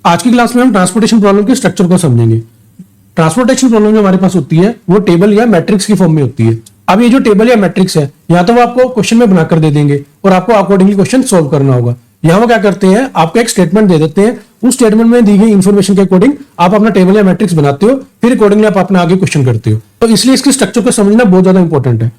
आज की क्लास में हम ट्रांसपोर्टेशन प्रॉब्लम के स्ट्रक्चर को समझेंगे। ट्रांसपोर्टेशन प्रॉब्लम जो हमारे पास होती है वो टेबल या मैट्रिक्स की फॉर्म में होती है। अब ये जो टेबल या मैट्रिक्स है या तो वो आपको क्वेश्चन में बनाकर दे देंगे और आपको अकॉर्डिंगली क्वेश्चन सॉल्व करना होगा। यहाँ वो क्या करते हैं, आपको एक स्टेटमेंट दे देते हैं, उस स्टेटमेंट में दी गई इन्फॉर्मेशन के अकॉर्डिंग आप अपना टेबल या मैट्रिक्स बनाते हो, फिर अकॉर्डिंगली आप अपना आगे क्वेश्चन करते हो। तो इसलिए इसके स्ट्रक्चर को समझना बहुत ज्यादा इंपॉर्टेंट है।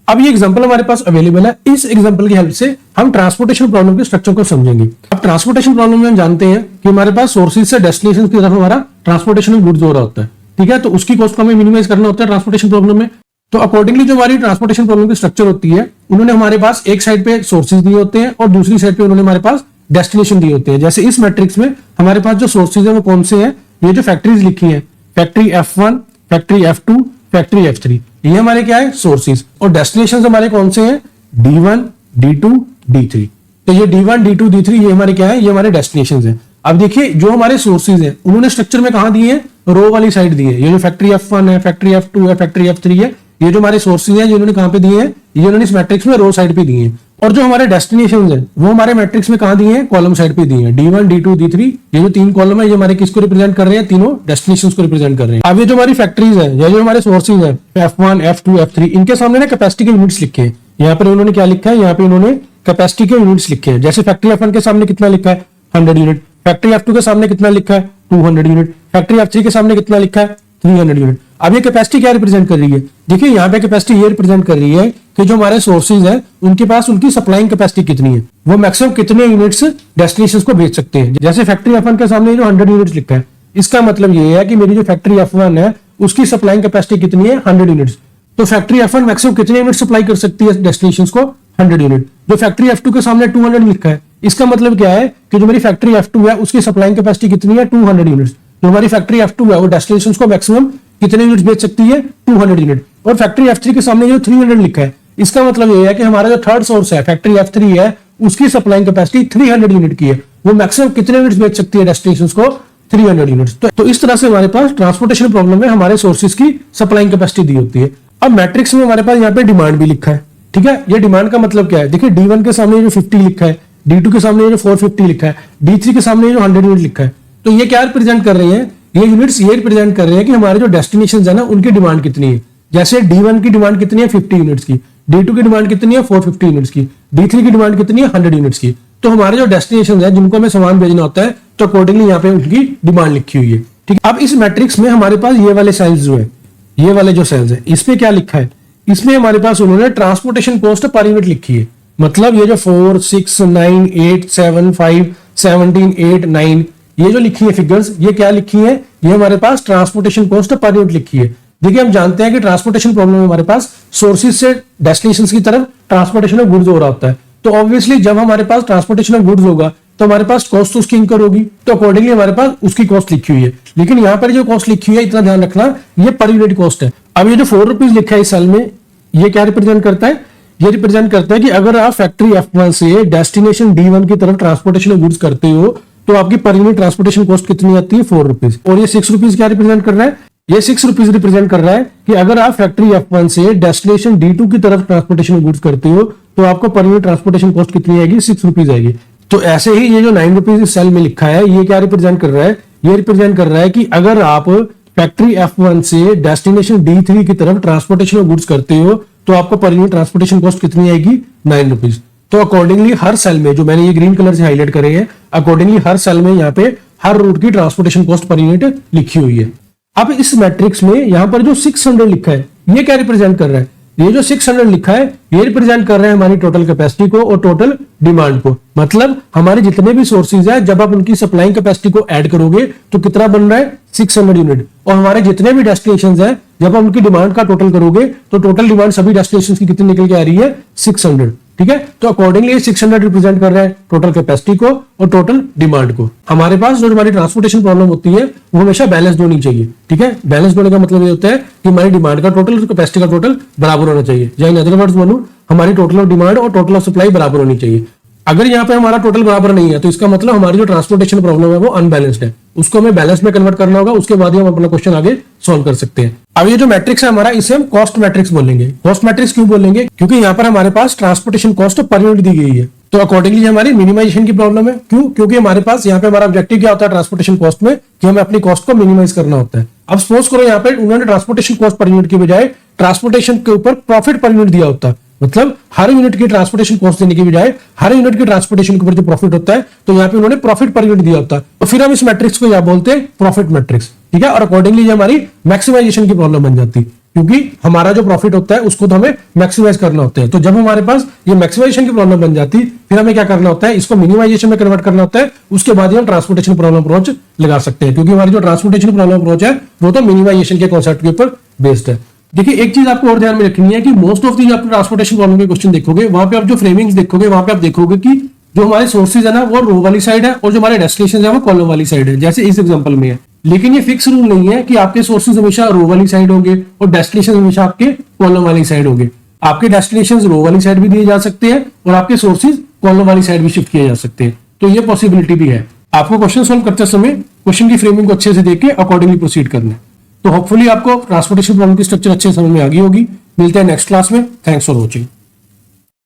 अब ये एग्जांपल हमारे पास अवेलेबल है, इस एग्जांपल की हेल्प से हम ट्रांसपोर्टेशन प्रॉब्लम के स्ट्रक्चर को समझेंगे। अब ट्रांसपोर्टेशन प्रॉब्लम में हम जानते हैं कि हमारे पास सोर्सेज से डेस्टिनेशन की तरफ हमारा ट्रांसपोर्टेशन ऑफ गुड्स हो रहा होता है, ठीक है। तो उसकी कॉस्ट को हमें मिनिमाइज करना होता है ट्रांसपोर्टेशन प्रॉब्लम में। तो अकॉर्डिंगली जो हमारी ट्रांसपोर्टेशन प्रॉब्लम की स्ट्रक्चर होती है, उन्होंने हमारे पास एक साइड पे सोर्सेज दिए होते हैं और दूसरी साइड पे उन्होंने हमारे पास डेस्टिनेशन दिए होते हैं। जैसे इस मैट्रिक्स में हमारे पास जो सोर्सेज है वो कौन से हैं, ये जो फैक्ट्रीज लिखी है, factory F1, factory F2, factory F3, ये हमारे क्या है सोर्सेज। और डेस्टिनेशन हमारे कौन से हैं, D1, D2, D3। तो ये D1, D2, D3 ये हमारे क्या है, ये हमारे डेस्टिनेशन है। अब देखिए जो हमारे सोर्सेज हैं उन्होंने स्ट्रक्चर में कहा दिए हैं, रो वाली साइड दी है। ये जो फैक्ट्री F1 है, फैक्ट्री F2 है, फैक्ट्री F3 है, ये जो हमारे सोर्सेज हैं जिन्होंने कहां पे दिए हैं, ये उन्होंने इस मैट्रिक्स में रो साइड पे दिए हैं। और जो हमारे डेस्टिनेशन है वो हमारे मैट्रिक्स में कहां दिए हैं, कॉलम साइड पे दिए हैं। D1, D2, D3 ये जो तीन कॉलम है ये हमारे किसको रिप्रेजेंट कर रहे हैं, तीनों डेस्टिनेशंस को रिप्रेजेंट कर रहे हैं। अब ये जो हमारी फैक्ट्रीज है या जो हमारे सोर्सेज है F1, F2, F3, इनके सामने ना कैपेसिटी के यूनिट्स लिखे हैं। यहाँ पर उन्होंने क्या लिखा है, यहाँ पे उन्होंने कैपेसिटी के यूनिट्स लिखे हैं। जैसे फैक्ट्री F1 के सामने कितना लिखा है, 100 यूनिट। फैक्ट्री F2 के सामने कितना लिखा है, 200 यूनिट। फैक्ट्री F3 के सामने कितना लिखा है, 300 यूनिट। अब ये कैपेसिटी क्या रिप्रेजेंट कर रही है, देखिए यहाँ पे कैपेसिटी ये रिप्रेजेंट कर रही है कि जो हमारे सोर्सेज हैं उनके पास उनकी सप्लाइंग कैपेसिटी कितनी है, वो मैक्सिमम कितने यूनिट्स डेस्टिनेशंस को भेज सकते हैं। जैसे फैक्ट्री F1 के सामने जो 100 यूनिट्स लिखा है, इसका मतलब ये है कि मेरी जो फैक्ट्री F1 है उसकी सप्लाइंग कैपेसिटी कितनी है, 100 यूनिट्स। तो फैक्ट्री F1 मैक्सिमम कितने यूनिट सप्लाई कर सकती है डेस्टिनेशंस को, 100 यूनिट। जो फैक्ट्री F2 के सामने 200 लिखा है, इसका मतलब क्या है कि जो मेरी फैक्ट्री F2 है उसकी सप्लाइंग कैपेसिटी कितनी है, 200 यूनिट्स। जो हमारी फैक्ट्री F2 है वो डेस्टिनेशंस को मैक्सिमम कितने यूनिट्स बेच सकती है, 200 यूनिट। और फैक्ट्री F3 के सामने जो 300 लिखा है, इसका मतलब ये है कि हमारा जो थर्ड सोर्स है फैक्ट्री F3 है उसकी सप्लाइंग कैपेसिटी 300 यूनिट की है, वो मैक्सिमम कितने यूनिट्स बेच सकती है डेस्टिनेशंस को, 300 यूनिट्स। तो इस तरह से हमारे पास ट्रांसपोर्टेशन प्रॉब्लम में हमारे सोर्सेज की सप्लाइंग कैपेसिटी दी होती है। अब मैट्रिक्स में हमारे पास यहाँ पे डिमांड भी लिखा है, ठीक है। ये डिमांड का मतलब क्या है, देखिए D1 के सामने जो 50 लिखा है, D2 के सामने जो 450 लिखा है, D3 के सामने जो 100 यूनिट लिखा है, तो ये क्या रिप्रेजेंट कर रहे हैं, ये यूनिट्स ये रिप्रेजेंट कर रहे हैं कि हमारे जो डेस्टिनेशन है ना उनकी डिमांड कितनी है। जैसे D1 की डिमांड कितनी है, 50 यूनिट्स की। D2 की डिमांड कितनी है, 450 यूनिट्स की। D3 की डिमांड कितनी है, 100 यूनिट्स की। तो हमारे जो डेस्टिनेशन है जिनको हमें सामान भेजना होता है, तो अकॉर्डिंगली यहाँ पे उनकी डिमांड लिखी हुई है, ठीक है। अब इस मैट्रिक्स में हमारे पास ये वाले सेल्स जो है, ये वाले जो सेल्स है, इसमें क्या लिखा है, इसमें हमारे पास उन्होंने ट्रांसपोर्टेशन कॉस्ट पर यूनिट लिखी है। मतलब ये जो 4, 6, 9, 8, 7, 5, 17, 8, 9 ये जो लिखी है फिगर्स, ये क्या लिखी है, ये हमारे पास ट्रांसपोर्टेशन कॉस्ट पर यूनिट लिखी है। देखिए हम जानते हैं कि ट्रांसपोर्टेशन प्रॉब्लम में हमारे पास सोर्सेज से डेस्टिनेशंस की तरफ ट्रांसपोर्टेशन ऑफ गुड्स हो रहा होता है। तो ऑब्वियसली जब हमारे पास ट्रांसपोर्टेशन ऑफ गुड्स होगा तो हमारे पास कॉस्ट तो उसकी इंकर होगी, तो अकॉर्डिंगली हमारे पास उसकी कॉस्ट लिखी हुई है। लेकिन यहाँ पर जो कॉस्ट लिखी हुई है, इतना ध्यान रखना, ये पर यूनिट कॉस्ट है। अब ये जो 4 रुपीज लिखा है इस सेल में, ये क्या रिप्रेजेंट करता है, ये रिप्रेजेंट करता है कि अगर आप फैक्ट्री F1 से डेस्टिनेशन D1 की तरफ ट्रांसपोर्टेशन ऑफ गुड्स करते हो तो आपकी पर यूनिट ट्रांसपोर्टेशन कॉस्ट कितनी आती है, 4 रुपीज। और ये 6 रुपीज क्या रिप्रेजेंट कर रहा है, ये 6 रुपीज रिप्रेजेंट कर रहा है कि अगर आप फैक्ट्री F1 से डेस्टिनेशन D2 की तरफ ट्रांसपोर्टेशन ऑफ गुड्स करते हो तो आपको पर यूनिट ट्रांसपोर्टेशन कॉस्ट कितनी आएगी, 6 रुपीज आएगी। तो ऐसे ही ये जो 9 रुपीज इस सेल में लिखा है, ये क्या रिप्रेजेंट कर रहा है, ये रिप्रेजेंट कर रहा है कि अगर आप फैक्ट्री F1 से डेस्टिनेशन D3 की तरफ ट्रांसपोर्टेशन ऑफ गुड्स करते हो तो आपको पर यूनिट ट्रांसपोर्टेशन कॉस्ट कितनी आएगी, 9 रुपीज। तो अकॉर्डिंगली हर सेल में जो मैंने ये ग्रीन कलर से हाईलाइट करे हैं, अकॉर्डिंगली हर सेल में यहाँ पे हर रूट की ट्रांसपोर्टेशन कॉस्ट पर यूनिट लिखी हुई है। अब इस मैट्रिक्स में यहाँ पर जो 600 लिखा है, ये क्या रिप्रेजेंट कर रहा है, ये जो 600 लिखा है ये रिप्रेजेंट कर रहा है हमारी टोटल कैपेसिटी को और टोटल डिमांड को। मतलब हमारे जितने भी सोर्सेज है, जब आप उनकी सप्लाइंग कैपेसिटी को ऐड करोगे तो कितना बन रहा है, 600 यूनिट। और हमारे जितने भी डेस्टिनेशंस है, जब आप उनकी डिमांड का टोटल करोगे तो टोटल डिमांड सभी डेस्टिनेशंस की कितनी निकल के आ रही है, 600, ठीक है। तो अकॉर्डिंगली 600 रिप्रेजेंट कर रहा है टोटल कैपेसिटी को और टोटल डिमांड को। हमारे पास जो हमारी ट्रांसपोर्टेशन प्रॉब्लम होती है वो हमेशा बैलेंस होनी चाहिए, ठीक है। बैलेंस होने का मतलब ये होता है कि हमारी डिमांड का टोटल और कैपेसिटी का टोटल बराबर होना चाहिए। या इन अदर वर्ड्स बोलूं, हमारी टोटल ऑफ डिमांड और टोटल ऑफ सप्लाई बराबर होनी चाहिए। अगर यहाँ पे हमारा टोटल बराबर नहीं है तो इसका मतलब हमारी जो ट्रांसपोर्टेशन प्रॉब्लम है वो अनबैलेंस्ड है, उसको हमें बैलेंस में कन्वर्ट करना होगा, उसके बाद ही हम अपना क्वेश्चन आगे सॉल्व कर सकते हैं। अब ये जो मैट्रिक्स है हमारा, इसे हम कॉस्ट मैट्रिक्स बोलेंगे। कॉस्ट मैट्रिक्स क्यों बोलेंगे, क्योंकि यहाँ पर हमारे पास ट्रांसपोर्टेशन कॉस्ट पर यूनिट दी गई है। तो अकॉर्डिंगली हमारी मिनिमाइजेशन की प्रॉब्लम है। क्यों? क्योंकि हमारे पास यहाँ पे हमारा ऑब्जेक्टिव क्या होता है ट्रांसपोर्टेशन कॉस्ट में, कि हमें अपनी कॉस्ट को मिनिमाइज करना होता है। अब सपोज करो यहाँ पे उन्होंने ट्रांसपोर्टेशन कॉस्ट पर यूनिट की बजाय ट्रांसपोर्टेशन के ऊपर प्रॉफिट पर यूनिट दिया होता, मतलब हर यूनिट की ट्रांसपोर्टेशन कॉस्ट देने की बजाय हर यूनिट की ट्रांसपोर्टेशन के ऊपर जो प्रॉफिट होता है, तो यहाँ पे उन्होंने प्रॉफिट पर यूनिट दिया होता, तो फिर हम इस मैट्रिक्स को यहाँ बोलते हैं प्रॉफिट मैट्रिक्स, ठीक है। और अकॉर्डिंगली ये हमारी मैक्सिमाइजेशन की प्रॉब्लम बन जाती, क्योंकि हमारा जो प्रॉफिट होता है उसको तो हमें मैक्सिमाइज करना होता है। तो जब हमारे पास ये मैक्सिमाइजेशन की प्रॉब्लम बन जाती, फिर हमें क्या करना होता है, इसको मिनिमाइजेशन में कन्वर्ट करना होता है। उसके बाद ही हम ट्रांसपोर्टेशन प्रॉब्लम अप्रोच लगा सकते हैं, क्योंकि हमारी जो ट्रांसपोर्टेशन प्रॉब्लम अप्रोच है वो तो मिनिमाइजेशन के कॉन्सेप्ट के ऊपर बेस्ड है। देखिए एक चीज आपको और ध्यान में रखनी है कि मोस्ट ऑफ दी आप ट्रांसपोर्टेशन प्रॉब्लम के क्वेश्चन देखोगे, वहां पे आप जो फ्रेमिंग्स देखोगे, वहां पे आप देखोगे कि जो हमारे सोर्सेज है ना वो रो वाली साइड है और जो हमारे डेस्टिनेशन है वो कॉलम वाली साइड है, जैसे इस एग्जांपल में है। लेकिन ये फिक्स रूल नहीं है कि आपके सोर्सेज हमेशा रो वाली साइड होंगे और डेस्टिनेशन हमेशा आपके कॉलम वाली साइड होंगे। आपके डेस्टिनेशन रो वाली साइड भी दिए जा सकते हैं और आपके सोर्सेज कॉलम वाली साइड भी शिफ्ट किए जा सकते हैं, तो ये पॉसिबिलिटी भी है। आपको क्वेश्चन सोल्व करते समय क्वेश्चन की फ्रेमिंग को अच्छे से देख के अकॉर्डिंगली प्रोसीड करना है। तो होपफुली आपको ट्रांसपोर्टेशन प्रॉब्लम की स्ट्रक्चर अच्छे समझ में आ गई होगी। मिलते हैं नेक्स्ट क्लास में। Thanks for watching.